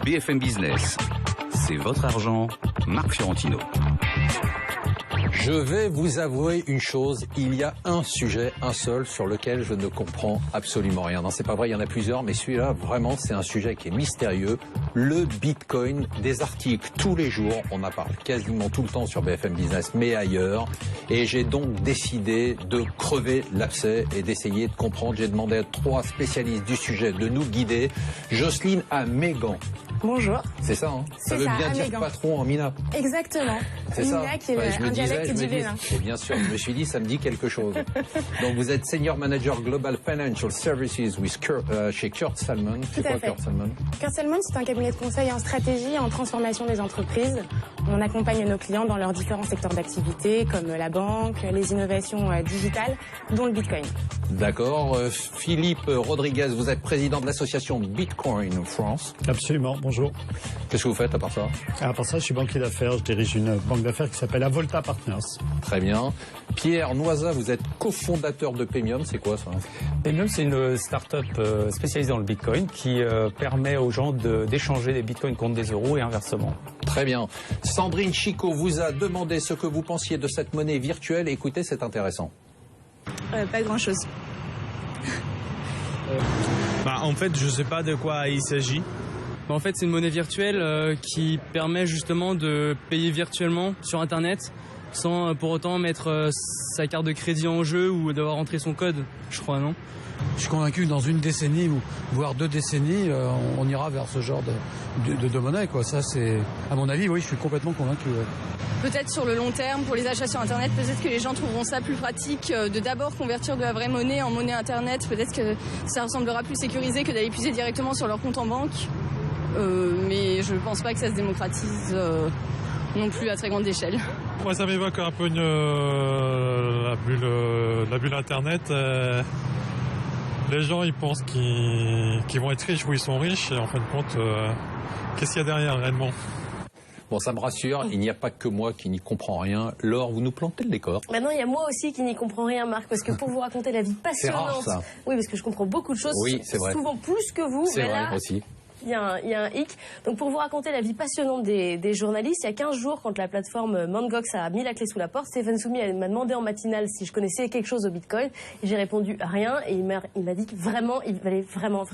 BFM Business. C'est votre argent, Marc Fiorentino. Je vais vous avouer une chose, il y a un sujet, un seul, sur lequel je ne comprends absolument rien. Non, c'est pas vrai, il y en a plusieurs, mais celui-là, vraiment, c'est un sujet qui est mystérieux. Le Bitcoin, des articles tous les jours, on en parle quasiment tout le temps sur BFM Business, mais ailleurs. Et j'ai donc décidé de crever l'abcès et d'essayer de comprendre. J'ai demandé à 3 spécialistes du sujet de nous guider. Jocelyne à Mégan. Bonjour. C'est ça, hein? Ça veut bien dire patron en Mina. Exactement. C'est ça. Mina qui est un dialecte du Bénin. Et bien sûr, je me suis dit, ça me dit quelque chose. Donc vous êtes Senior Manager Global Financial Services chez Kurt Salmon. C'est quoi Kurt Salmon? Kurt Salmon, c'est un cabinet de conseil en stratégie et en transformation des entreprises. On accompagne nos clients dans leurs différents secteurs d'activité, comme la banque, les innovations digitales, dont le Bitcoin. D'accord. Philippe Rodriguez, vous êtes président de l'association Bitcoin France. Absolument, bonjour. Qu'est-ce que vous faites à part ça? À part ça, je suis banquier d'affaires, je dirige une banque d'affaires qui s'appelle Avolta Partners. Très bien. Pierre Noisa, vous êtes cofondateur de Paymium, c'est quoi ça? Paymium, c'est une start-up spécialisée dans le Bitcoin qui permet aux gens d'échanger des Bitcoins contre des euros et inversement. Très bien. Sandrine Chico vous a demandé ce que vous pensiez de cette monnaie virtuelle. Écoutez, c'est intéressant. Pas grand-chose. En fait, je sais pas de quoi il s'agit. En fait, c'est une monnaie virtuelle qui permet justement de payer virtuellement sur Internet sans pour autant mettre sa carte de crédit en jeu ou devoir entrer son code, je crois, non? Je suis convaincu que dans une décennie, voire 2 décennies, on ira vers ce genre de monnaie, quoi. Ça, c'est, à mon avis, oui, je suis complètement convaincu. Ouais. Peut-être sur le long terme, pour les achats sur Internet, peut-être que les gens trouveront ça plus pratique de d'abord convertir de la vraie monnaie en monnaie Internet. Peut-être que ça ressemblera plus sécurisé que d'aller puiser directement sur leur compte en banque. Mais je pense pas que ça se démocratise non plus à très grande échelle. Moi, ça m'évoque un peu la bulle Internet. Les gens, ils pensent qu'ils vont être riches où ils sont riches. Et en fin de compte, qu'est-ce qu'il y a derrière réellement? Bon, ça me rassure, il n'y a pas que moi qui n'y comprends rien. Laure, vous nous plantez le décor. Maintenant, il y a moi aussi qui n'y comprends rien, Marc, parce que pour vous raconter la vie passionnante... C'est rare, ça. Oui, parce que je comprends beaucoup de choses, oui, c'est vrai. Souvent plus que vous. C'est mais vrai, là, aussi. Il y a un hic. Donc pour vous raconter la vie passionnante des journalistes, il y a 15 jours, quand la plateforme Mangox a mis la clé sous la porte, Stéphane Soumy m'a demandé en matinale si je connaissais quelque chose au Bitcoin. Et j'ai répondu rien. Et il m'a dit que vraiment, il fallait vraiment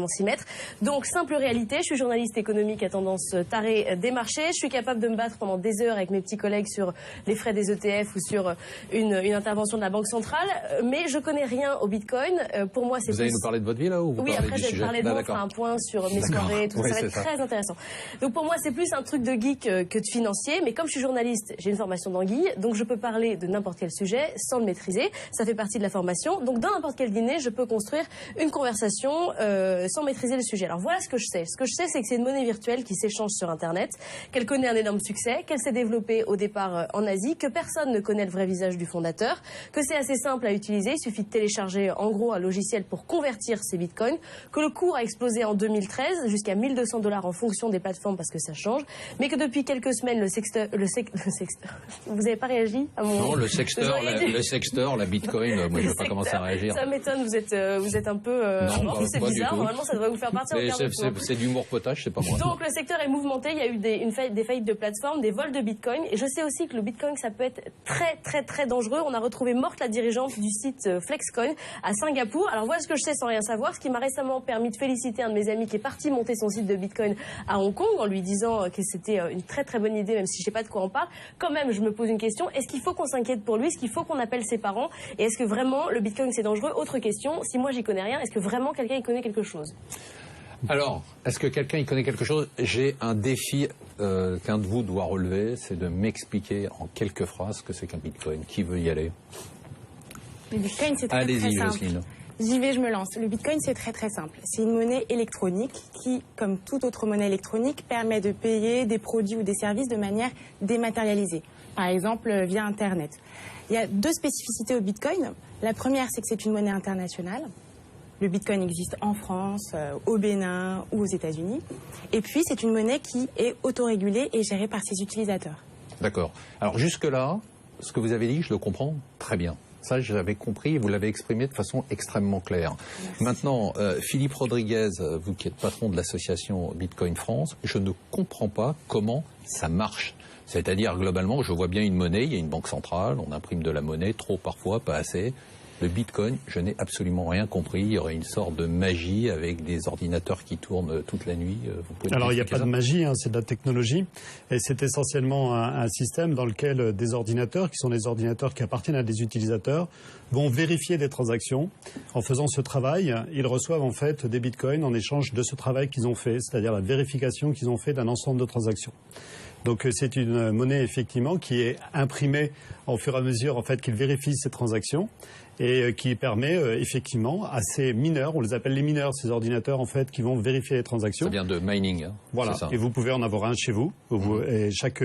s'y mettre. Donc simple réalité, je suis journaliste économique à tendance tarée des marchés. Je suis capable de me battre pendant des heures avec mes petits collègues sur les frais des ETF ou sur une intervention de la Banque centrale. Mais je connais rien au Bitcoin. Pour moi, c'est Vous allez nous parler de votre vie là ou vous Oui, parlez après du je vais sujet? parler de moi, faire un point sur mes soirées, tout ça va être très intéressant. Donc pour moi, c'est plus un truc de geek que de financier, mais comme je suis journaliste, j'ai une formation d'anguille, donc je peux parler de n'importe quel sujet sans le maîtriser. Ça fait partie de la formation. Donc dans n'importe quel dîner, je peux construire une conversation sans maîtriser le sujet. Alors voilà ce que je sais. Ce que je sais, c'est que c'est une monnaie virtuelle qui s'échange sur Internet, qu'elle connaît un énorme succès, qu'elle s'est développée au départ en Asie, que personne ne connaît le vrai visage du fondateur, que c'est assez simple à utiliser. Il suffit de télécharger en gros un logiciel pour convertir ses bitcoins, que le cours a explosé en 2013 jusqu'à 1200 $ en fonction des plateformes parce que ça change, mais que depuis quelques semaines le sexteur, vous avez pas réagi à mon... Non, le sexteur, la Bitcoin, moi je veux pas commencer à réagir. Ça m'étonne, vous êtes un peu... non, c'est bizarre, normalement ça devrait vous faire partir au c'est du humour potage, c'est pas moi. Donc le secteur est mouvementé, il y a eu des faillites de plateformes, des vols de Bitcoin, et je sais aussi que le Bitcoin ça peut être très dangereux. On a retrouvé morte la dirigeante du site Flexcoin à Singapour. Alors voilà ce que je sais sans rien savoir, ce qui m'a récemment permis de féliciter un de mes amis qui est parti monter son site de Bitcoin à Hong Kong en lui disant que c'était une très bonne idée, même si je sais pas de quoi on parle. Quand même, je me pose une question, est-ce qu'il faut qu'on s'inquiète pour lui? Est-ce qu'il faut qu'on appelle ses parents? Et est-ce que vraiment le Bitcoin c'est dangereux? Autre question, si moi j'y connais rien, est-ce que vraiment quelqu'un y connaît quelque chose? Alors, est-ce que quelqu'un y connaît quelque chose? J'ai un défi qu'un de vous doit relever, c'est de m'expliquer en quelques phrases ce que c'est qu'un Bitcoin. Qui veut y aller? Le Bitcoin c'est très Allez-y, simple. Jocelyne. J'y vais, je me lance. Le Bitcoin, c'est très simple. C'est une monnaie électronique qui, comme toute autre monnaie électronique, permet de payer des produits ou des services de manière dématérialisée. Par exemple, via Internet. Il y a 2 spécificités au Bitcoin. La première, c'est que c'est une monnaie internationale. Le Bitcoin existe en France, au Bénin ou aux États-Unis. Et puis, c'est une monnaie qui est autorégulée et gérée par ses utilisateurs. D'accord. Alors jusque-là, ce que vous avez dit, je le comprends très bien. Ça, j'avais compris, vous l'avez exprimé de façon extrêmement claire. Merci. Maintenant, Philippe Rodriguez, vous qui êtes patron de l'association Bitcoin France, je ne comprends pas comment ça marche. C'est-à-dire, globalement, je vois bien une monnaie, il y a une banque centrale, on imprime de la monnaie, trop parfois, pas assez. Le Bitcoin, je n'ai absolument rien compris. Il y aurait une sorte de magie avec des ordinateurs qui tournent toute la nuit. Alors, il n'y a pas de magie, hein, c'est de la technologie. Et c'est essentiellement un système dans lequel des ordinateurs, qui sont des ordinateurs qui appartiennent à des utilisateurs, vont vérifier des transactions. En faisant ce travail, ils reçoivent en fait des Bitcoins en échange de ce travail qu'ils ont fait, c'est-à-dire la vérification qu'ils ont fait d'un ensemble de transactions. Donc c'est une monnaie effectivement qui est imprimée au fur et à mesure en fait qu'ils vérifient ces transactions et qui permet effectivement à ces mineurs, on les appelle les mineurs, ces ordinateurs en fait qui vont vérifier les transactions. Ça vient de mining. Hein, voilà. Ça. Et vous pouvez en avoir un chez vous. Et chaque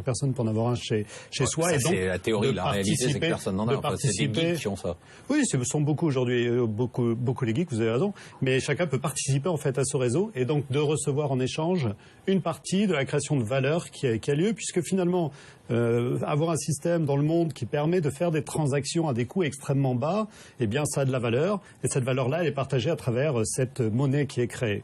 personne peut en avoir un chez soi. Ça, et donc c'est la théorie. La réalité, c'est que personne n'en a. Enfin, c'est des geeks qui ont ça. Oui, ce sont beaucoup aujourd'hui, beaucoup les geeks. Vous avez raison. Mais chacun peut participer en fait à ce réseau et donc de recevoir en échange une partie de la création de valeur qui a lieu, puisque finalement avoir un système dans le monde qui permet de faire des transactions à des coûts extrêmement bas, eh bien ça a de la valeur, et cette valeur-là, elle est partagée à travers cette monnaie qui est créée.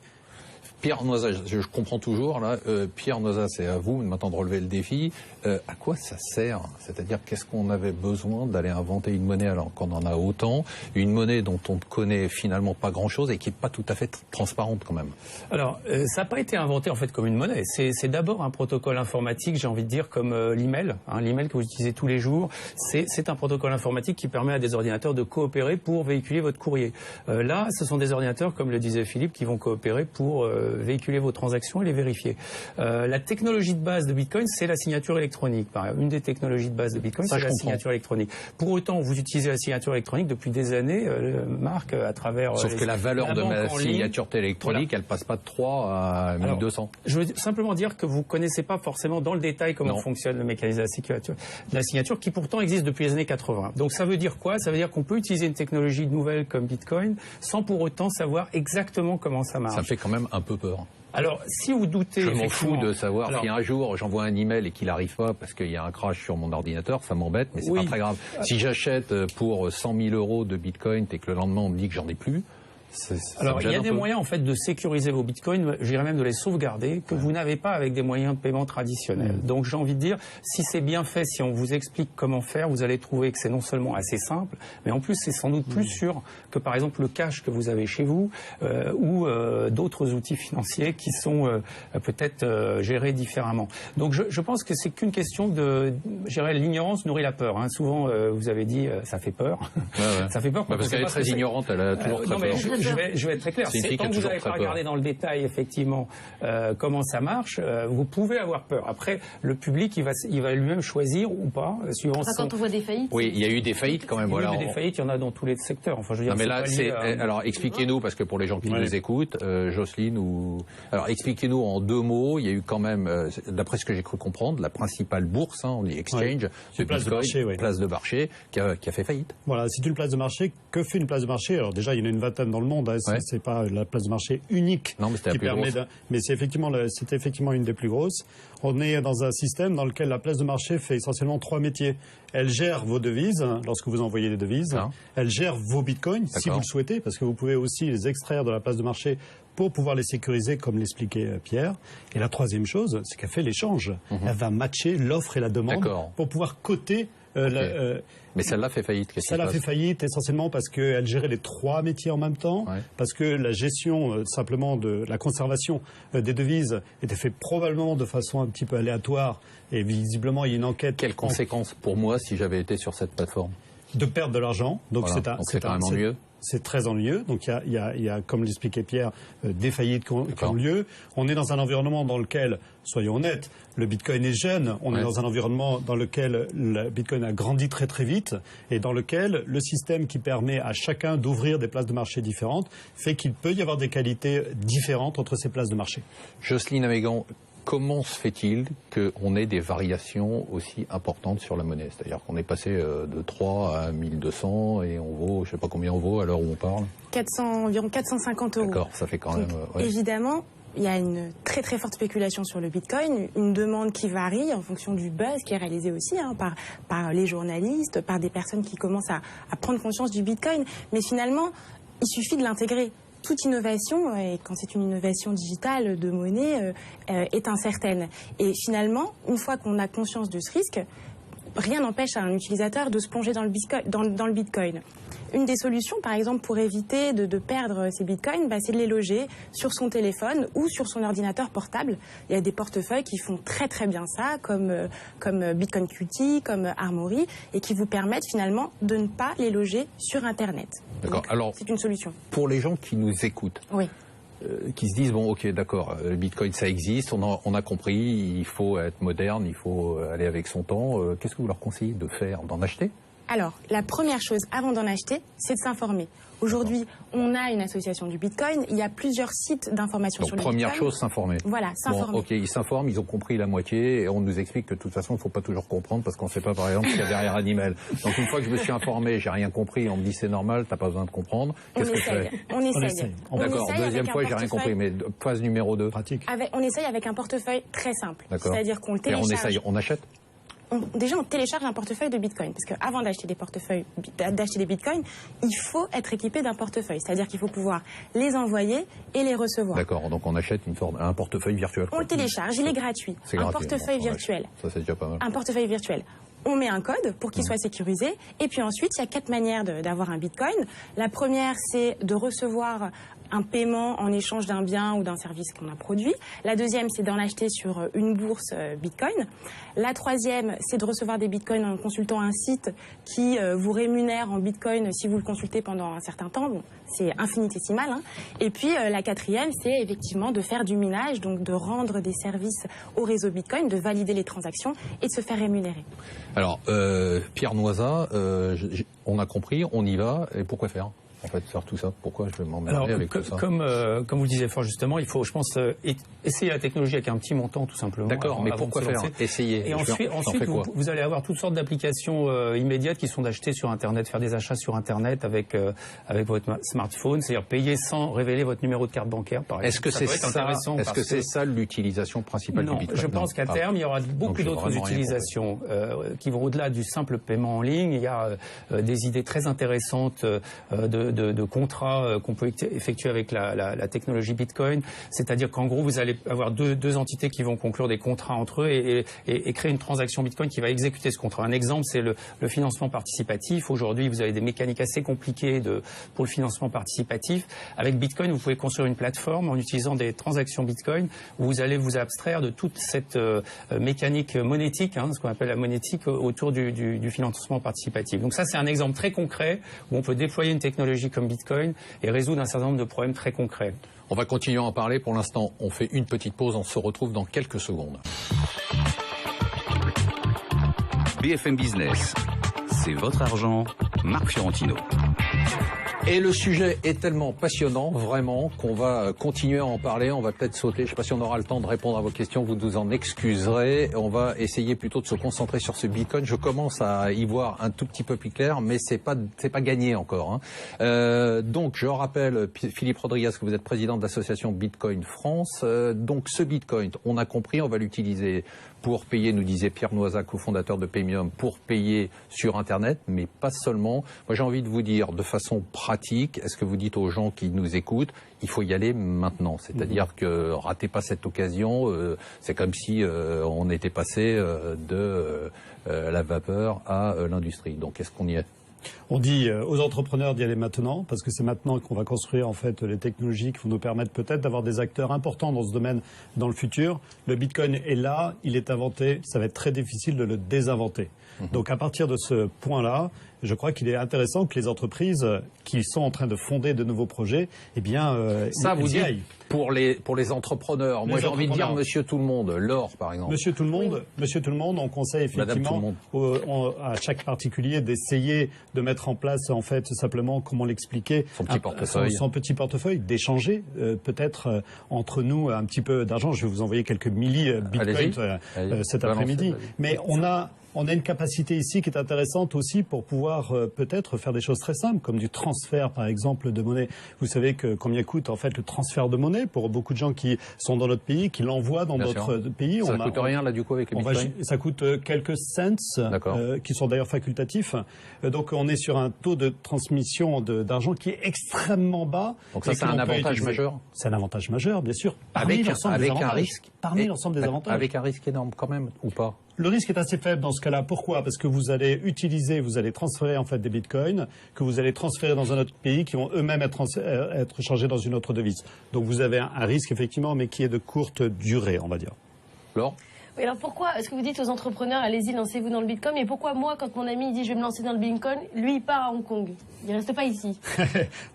Pierre Noisat, je comprends toujours, là, Pierre Noisat, c'est à vous maintenant de relever le défi. À quoi ça sert? C'est-à-dire, qu'est-ce qu'on avait besoin d'aller inventer une monnaie alors qu'on en a autant? Une monnaie dont on ne connaît finalement pas grand-chose et qui n'est pas tout à fait transparente quand même. Alors, ça n'a pas été inventé en fait comme une monnaie. C'est d'abord un protocole informatique, j'ai envie de dire, comme l'email. Hein, l'email que vous utilisez tous les jours, c'est un protocole informatique qui permet à des ordinateurs de coopérer pour véhiculer votre courrier. Là, ce sont des ordinateurs, comme le disait Philippe, qui vont coopérer pour véhiculer vos transactions et les vérifier. La technologie de base de Bitcoin, c'est la signature électronique. Une des technologies de base de Bitcoin, c'est la signature électronique. Pour autant, vous utilisez la signature électronique depuis des années, Marc, à travers... Sauf que la valeur de ma signature électronique, voilà, elle passe pas de 3 à 1200. Alors, je veux simplement dire que vous ne connaissez pas forcément dans le détail comment fonctionne le mécanisme de la signature, qui pourtant existe depuis les années 80. Donc ça veut dire quoi? Ça veut dire qu'on peut utiliser une technologie nouvelle comme Bitcoin sans pour autant savoir exactement comment ça marche. Ça me fait quand même un peu peur. Alors, si vous doutez... Je m'en fous de savoir si un jour j'envoie un email et qu'il n'arrive pas parce qu'il y a un crash sur mon ordinateur, ça m'embête, mais c'est pas très grave. Si j'achète pour 100 000 € de Bitcoin et que le lendemain on me dit que j'en ai plus... Alors, il y a des moyens en fait de sécuriser vos bitcoins, je dirais même de les sauvegarder, que vous n'avez pas avec des moyens de paiement traditionnels. Donc j'ai envie de dire, si c'est bien fait, si on vous explique comment faire, vous allez trouver que c'est non seulement assez simple, mais en plus c'est sans doute plus sûr que par exemple le cash que vous avez chez vous ou d'autres outils financiers qui sont peut-être gérés différemment. Donc je pense que c'est qu'une question de, je dirais, l'ignorance nourrit la peur. Hein. Souvent, vous avez dit, ça fait peur. Ça fait peur parce qu'elle est très ignorante, elle a toujours très peur. Je vais être très clair. Tant que vous n'avez pas regardé dans le détail, effectivement, comment ça marche, vous pouvez avoir peur. Après, le public, il va lui-même choisir ou pas, suivant quand on voit des faillites. Oui, il y a eu des faillites quand même. Voilà. Il y a eu des faillites, il y en a dans tous les secteurs. Enfin, je veux dire, non, mais là, alors, expliquez-nous, parce que pour les gens qui nous écoutent, Jocelyne alors, expliquez-nous en 2 mots. Il y a eu quand même, d'après ce que j'ai cru comprendre, la principale bourse, on dit exchange, de place de marché, place de marché, qui a fait faillite. Voilà, c'est une place de marché. Que fait une place de marché? Alors déjà, il y en a une vingtaine dans le monde. Hein, c'est pas la place de marché unique qui permet. Mais c'est effectivement une des plus grosses. On est dans un système dans lequel la place de marché fait essentiellement 3 métiers. Elle gère vos devises lorsque vous envoyez des devises. Elle gère vos bitcoins si vous le souhaitez, parce que vous pouvez aussi les extraire de la place de marché pour pouvoir les sécuriser, comme l'expliquait Pierre. Et la troisième chose, c'est qu'elle fait l'échange. Elle va matcher l'offre et la demande pour pouvoir coter. Mais celle-là fait faillite. Celle-là fait faillite essentiellement parce qu'elle gérait les 3 métiers en même temps, parce que la gestion simplement de la conservation des devises était faite probablement de façon un petit peu aléatoire et visiblement il y a une enquête. Quelles conséquences pour moi si j'avais été sur cette plateforme? De perdre de l'argent. Donc c'est quand même ennuyeux. C'est très ennuyeux. Donc il y a, comme l'expliquait Pierre, des faillites qui ont lieu. On est dans un environnement dans lequel, soyons honnêtes, le Bitcoin est jeune. On est dans un environnement dans lequel le Bitcoin a grandi très très vite et dans lequel le système qui permet à chacun d'ouvrir des places de marché différentes fait qu'il peut y avoir des qualités différentes entre ces places de marché. Jocelyne Amégan, comment se fait-il qu'on ait des variations aussi importantes sur la monnaie? C'est-à-dire qu'on est passé de 3 à 1200 et on vaut, je ne sais pas combien on vaut à l'heure où on parle. Environ 450 €. D'accord, ça fait quand même... Évidemment, il y a une très très forte spéculation sur le Bitcoin, une demande qui varie en fonction du buzz qui est réalisé aussi par les journalistes, par des personnes qui commencent à prendre conscience du Bitcoin. Mais finalement, il suffit de l'intégrer. Toute innovation, et quand c'est une innovation digitale de monnaie, est incertaine. Et finalement, une fois qu'on a conscience de ce risque, rien n'empêche à un utilisateur de se plonger dans le Bitcoin. Une des solutions, par exemple, pour éviter de perdre ses bitcoins, c'est de les loger sur son téléphone ou sur son ordinateur portable. Il y a des portefeuilles qui font très très bien ça, comme Bitcoin QT, comme Armory, et qui vous permettent finalement de ne pas les loger sur Internet. D'accord. Alors, c'est une solution. Pour les gens qui nous écoutent, oui. Qui se disent, bon, ok, d'accord, le Bitcoin, ça existe, on a compris, il faut être moderne, il faut aller avec son temps. Qu'est-ce que vous leur conseillez de faire, d'en acheter ? Alors, la première chose, avant d'en acheter, c'est de s'informer. Aujourd'hui, on a une association du Bitcoin. Il y a plusieurs sites d'information sur le Bitcoin. Donc, première chose, s'informer. Voilà, s'informer. Bon, ok, ils s'informent, ils ont compris la moitié, et on nous explique que de toute façon, il ne faut pas toujours comprendre, parce qu'on ne sait pas, par exemple, ce qu'il y a derrière un email. Donc, une fois que je me suis informé, j'ai rien compris, on me dit c'est normal, t'as pas besoin de comprendre. Qu'est-ce que je fais ? On essaye. D'accord, deuxième fois, j'ai rien compris, mais phase numéro 2. Pratique. On essaye avec un portefeuille très simple. C'est-à-dire qu'on le télécharge. Et on essaye, on achète ? Déjà, on télécharge un portefeuille de Bitcoin. Parce qu'avant d'acheter des Bitcoins, il faut être équipé d'un portefeuille. C'est-à-dire qu'il faut pouvoir les envoyer et les recevoir. D'accord, donc on achète un portefeuille virtuel. On le télécharge, il est gratuit. Un portefeuille virtuel. Ça, c'est déjà pas mal. Un portefeuille virtuel. On met un code pour qu'il soit sécurisé. Et puis ensuite, il y a 4 manières d'avoir un Bitcoin. La première, c'est de recevoir un paiement en échange d'un bien ou d'un service qu'on a produit. La deuxième, c'est d'en acheter sur une bourse Bitcoin. La troisième, c'est de recevoir des Bitcoins en consultant un site qui vous rémunère en Bitcoin si vous le consultez pendant un certain temps. Bon, c'est infinitésimal. Et puis la quatrième, c'est effectivement de faire du minage, donc de rendre des services au réseau Bitcoin, de valider les transactions et de se faire rémunérer. Alors, Pierre Noisa, on a compris, on y va, et pourquoi faire ? En fait, faire tout ça, pourquoi je vais m'emmerder avec tout ça ? Comme vous le disiez fort justement, il faut, je pense, essayer la technologie avec un petit montant, tout simplement. D'accord, mais pourquoi faire ? Essayer. Et ensuite vous allez avoir toutes sortes d'applications immédiates qui sont d'acheter sur Internet, faire des achats sur Internet avec votre smartphone, c'est-à-dire payer sans révéler votre numéro de carte bancaire, par exemple. Est-ce que c'est ça l'utilisation principale du Bitcoin ? Je pense qu'à terme, il y aura beaucoup d'autres utilisations qui vont au-delà du simple paiement en ligne. Il y a des idées très intéressantes de contrats qu'on peut effectuer avec la technologie Bitcoin. C'est-à-dire qu'en gros, vous allez avoir deux entités qui vont conclure des contrats entre eux et créer une transaction Bitcoin qui va exécuter ce contrat. Un exemple, c'est le financement participatif. Aujourd'hui, vous avez des mécaniques assez compliquées pour le financement participatif. Avec Bitcoin, vous pouvez construire une plateforme en utilisant des transactions Bitcoin où vous allez vous abstraire de toute cette mécanique monétique, ce qu'on appelle la monétique, autour du financement participatif. Donc ça, c'est un exemple très concret où on peut déployer une technologie comme Bitcoin et résoudre un certain nombre de problèmes très concrets. On va continuer à en parler. Pour l'instant, on fait une petite pause. On se retrouve dans quelques secondes. BFM Business, c'est votre argent, Marc Fiorentino. Et le sujet est tellement passionnant, vraiment, qu'on va continuer à en parler. On va peut-être sauter. Je ne sais pas si on aura le temps de répondre à vos questions. Vous nous en excuserez. On va essayer plutôt de se concentrer sur ce Bitcoin. Je commence à y voir un tout petit peu plus clair, mais c'est pas gagné encore. Donc, je rappelle, Philippe Rodriguez, que vous êtes président de l'association Bitcoin France. Donc, ce Bitcoin, on a compris, on va l'utiliser pour payer, nous disait Pierre Noisa, cofondateur de Paymium, pour payer sur Internet, mais pas seulement. Moi, j'ai envie de vous dire, de façon pratique, est-ce que vous dites aux gens qui nous écoutent, il faut y aller maintenant. C'est-à-dire que ratez pas cette occasion. C'est comme si on était passé de la vapeur à l'industrie. Donc, est-ce qu'on y est ? On dit aux entrepreneurs d'y aller maintenant, parce que c'est maintenant qu'on va construire en fait les technologies qui vont nous permettre peut-être d'avoir des acteurs importants dans ce domaine dans le futur. Le Bitcoin est là, il est inventé, ça va être très difficile de le désinventer. Donc à partir de ce point-là, je crois qu'il est intéressant que les entreprises qui sont en train de fonder de nouveaux projets, eh bien, ça vous dites pour les entrepreneurs. Moi, j'ai envie de dire Monsieur Tout le Monde, Laure par exemple. Monsieur Tout le Monde, on conseille effectivement à chaque particulier d'essayer de mettre en place en fait simplement, comment l'expliquer, son petit portefeuille, d'échanger peut-être entre nous un petit peu d'argent. Je vais vous envoyer quelques bitcoins cet après-midi. Mais on a On a une capacité ici qui est intéressante aussi pour pouvoir peut-être faire des choses très simples, comme du transfert, par exemple, de monnaie. Vous savez que combien coûte en fait le transfert de monnaie pour beaucoup de gens qui sont dans notre pays, qui l'envoient dans d'autres pays. Ça coûte rien là du coup avec les bitcoins. Ça coûte quelques cents, qui sont d'ailleurs facultatifs. Donc on est sur un taux de transmission d'argent qui est extrêmement bas. Donc ça c'est un avantage majeur. C'est un avantage majeur, bien sûr. Parmi l'ensemble des avantages. Avec un risque énorme quand même, ou pas? Le risque est assez faible dans ce cas-là. Pourquoi? Parce que vous allez transférer en fait des bitcoins que vous allez transférer dans un autre pays qui vont eux-mêmes être changés dans une autre devise. Donc vous avez un risque effectivement, mais qui est de courte durée, on va dire. Laure? Oui, alors pourquoi est-ce que vous dites aux entrepreneurs, allez-y, lancez-vous dans le Bitcoin, mais pourquoi moi, quand mon ami dit je vais me lancer dans le Bitcoin, lui il part à Hong Kong, il ne reste pas ici?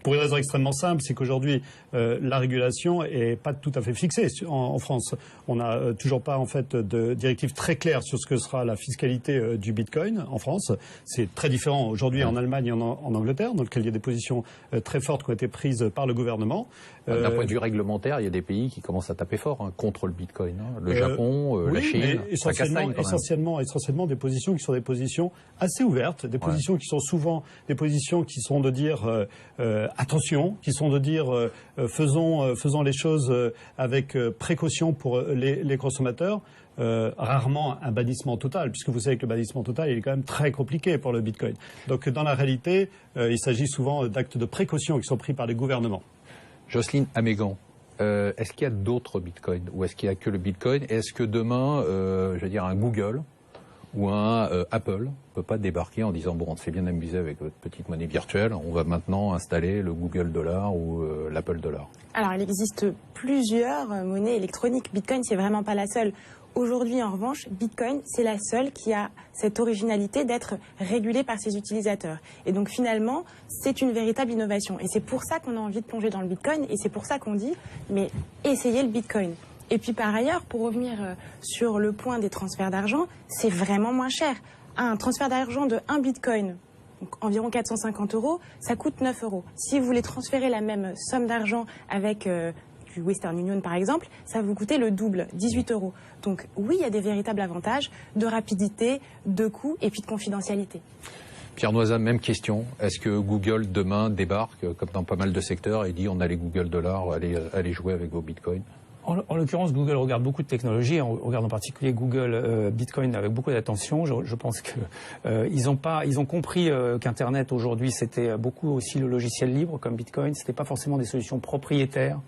Pour une raison extrêmement simple, c'est qu'aujourd'hui la régulation est pas tout à fait fixée en France. On n'a toujours pas en fait de directive très claire sur ce que sera la fiscalité du Bitcoin en France. C'est très différent aujourd'hui en Allemagne et en Angleterre, dans lequel il y a des positions très fortes qui ont été prises par le gouvernement. D'un point de vue réglementaire, il y a des pays qui commencent à taper fort contre le Bitcoin. Le Japon, la Chine, essentiellement des positions qui sont des positions assez ouvertes, des positions qui sont souvent des positions qui sont de dire attention, qui sont de dire faisons les choses avec précaution pour les consommateurs. Rarement un bannissement total, puisque vous savez que le bannissement total il est quand même très compliqué pour le Bitcoin. Donc dans la réalité, il s'agit souvent d'actes de précaution qui sont pris par les gouvernements. Jocelyne Amégan, est-ce qu'il y a d'autres bitcoins ou est-ce qu'il n'y a que le bitcoin? Est-ce que demain, je veux dire, un Google ou un Apple ne peut pas débarquer en disant bon, on s'est bien amusé avec votre petite monnaie virtuelle, on va maintenant installer le Google Dollar ou l'Apple Dollar? Alors, il existe plusieurs monnaies électroniques. Bitcoin, c'est vraiment pas la seule. Aujourd'hui, en revanche, Bitcoin, c'est la seule qui a cette originalité d'être régulée par ses utilisateurs. Et donc, finalement, c'est une véritable innovation. Et c'est pour ça qu'on a envie de plonger dans le Bitcoin. Et c'est pour ça qu'on dit, mais essayez le Bitcoin. Et puis, par ailleurs, pour revenir sur le point des transferts d'argent, c'est vraiment moins cher. Un transfert d'argent de 1 Bitcoin, donc environ 450 €, ça coûte 9 €. Si vous voulez transférer la même somme d'argent avec du Western Union par exemple, ça va vous coûter le double, 18 €. Donc oui, il y a des véritables avantages de rapidité, de coût et puis de confidentialité. Pierre Noisa, même question. Est-ce que Google demain débarque, comme dans pas mal de secteurs, et dit on a les Google Dollars, allez jouer avec vos bitcoins? En l'occurrence, Google regarde beaucoup de technologies. On regarde en particulier Google Bitcoin avec beaucoup d'attention. Je pense que ils ont compris qu'Internet aujourd'hui c'était beaucoup aussi le logiciel libre comme Bitcoin. C'était pas forcément des solutions propriétaires.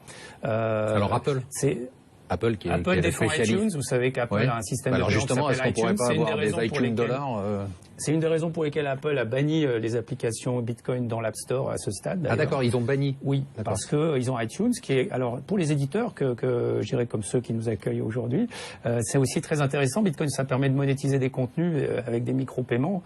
Alors Apple, Apple qui défend iTunes. Vous savez qu'Apple a un système de paiement qui s'appelle iTunes. Est-ce qu'on pourrait pas avoir des iTunes dollars? C'est une des raisons pour lesquelles Apple a banni les applications Bitcoin dans l'App Store à ce stade. Ah d'accord, ils ont banni. Oui, parce que ils ont iTunes, qui est alors pour les éditeurs que je dirais comme ceux qui nous accueillent aujourd'hui, c'est aussi très intéressant. Bitcoin, ça permet de monétiser des contenus avec des micro-paiements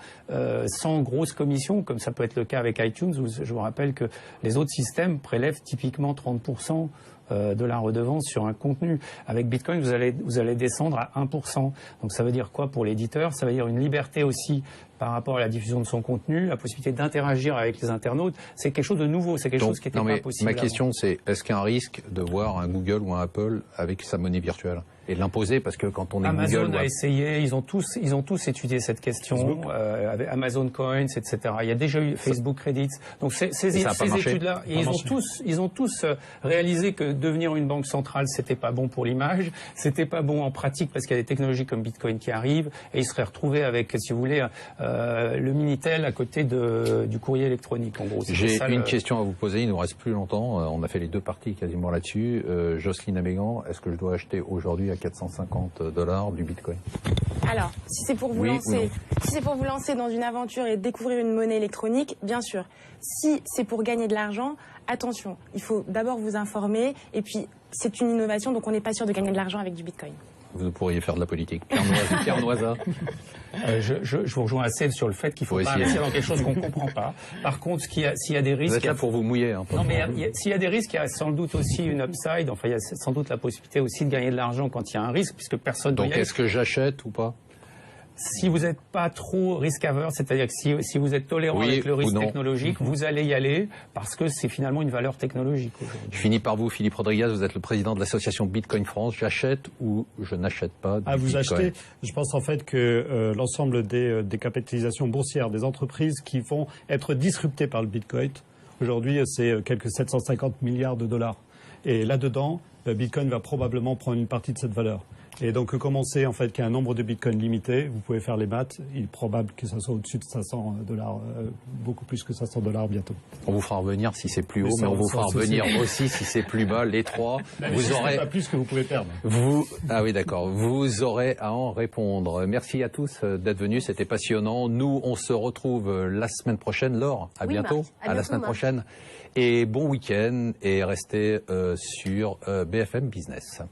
sans grosse commission, comme ça peut être le cas avec iTunes. Où je vous rappelle que les autres systèmes prélèvent typiquement 30% de la redevance sur un contenu. Avec Bitcoin, vous allez descendre à 1%. Donc ça veut dire quoi pour l'éditeur? Ça veut dire une liberté aussi par rapport à la diffusion de son contenu, la possibilité d'interagir avec les internautes. C'est quelque chose de nouveau, c'est quelque chose qui n'était pas possible. Ma question c'est, est-ce qu'il y a un risque de voir un Google ou un Apple avec sa monnaie virtuelle et de l'imposer, parce que quand on est Amazon Google... a essayé, ils ont tous étudié cette question, avec Amazon Coins, etc. Il y a déjà eu Facebook Credits. Donc ces études-là, ils ont tous réalisé que devenir une banque centrale, c'était pas bon pour l'image, c'était pas bon en pratique parce qu'il y a des technologies comme Bitcoin qui arrivent, et ils seraient retrouvés avec, si vous voulez, le Minitel à côté du courrier électronique, en gros. J'ai une question à vous poser, il nous reste plus longtemps, on a fait les deux parties quasiment là-dessus. Jocelyne Amégan, est-ce que je dois acheter aujourd'hui à 450 $ du Bitcoin? Alors, si c'est pour vous lancer dans une aventure et découvrir une monnaie électronique, bien sûr. Si c'est pour gagner de l'argent, attention, il faut d'abord vous informer, et puis c'est une innovation, donc on n'est pas sûr de gagner de l'argent avec du Bitcoin. Vous pourriez faire de la politique. Pierre Noisa. Je vous rejoins assez sur le fait qu'il faut pas investir dans quelque chose qu'on ne comprend pas. Par contre, s'il y a des risques... Vous êtes là pour vous mouiller. Hein, non, mais s'il y a des risques, il y a sans doute aussi une upside. Enfin, il y a sans doute la possibilité aussi de gagner de l'argent quand il y a un risque, puisque personne... Donc, est-ce que j'achète ou pas? Si vous n'êtes pas trop risk-averse, c'est-à-dire que si vous êtes tolérant avec le risque technologique, vous allez y aller parce que c'est finalement une valeur technologique aujourd'hui. Je finis par vous, Philippe Rodriguez, vous êtes le président de l'association Bitcoin France. J'achète ou je n'achète pas de vous Bitcoin? achetez. Je pense en fait que l'ensemble des capitalisations boursières des entreprises qui vont être disruptées par le Bitcoin, aujourd'hui c'est quelques 750 milliards de dollars. Et là-dedans, Bitcoin va probablement prendre une partie de cette valeur. Et donc, comme on sait en fait qu'il y a un nombre de bitcoins limité, vous pouvez faire les maths, il est probable que ça soit au-dessus de 500 $, beaucoup plus que 500 $ bientôt. On vous fera revenir si c'est plus haut, mais on vous fera revenir aussi si c'est plus bas, les trois. Vous aurez pas plus que vous pouvez perdre. Ah oui, d'accord. Vous aurez à en répondre. Merci à tous d'être venus, c'était passionnant. Nous, on se retrouve la semaine prochaine. Laure, à bientôt. Marc, à la semaine prochaine. Et bon week-end et restez sur BFM Business.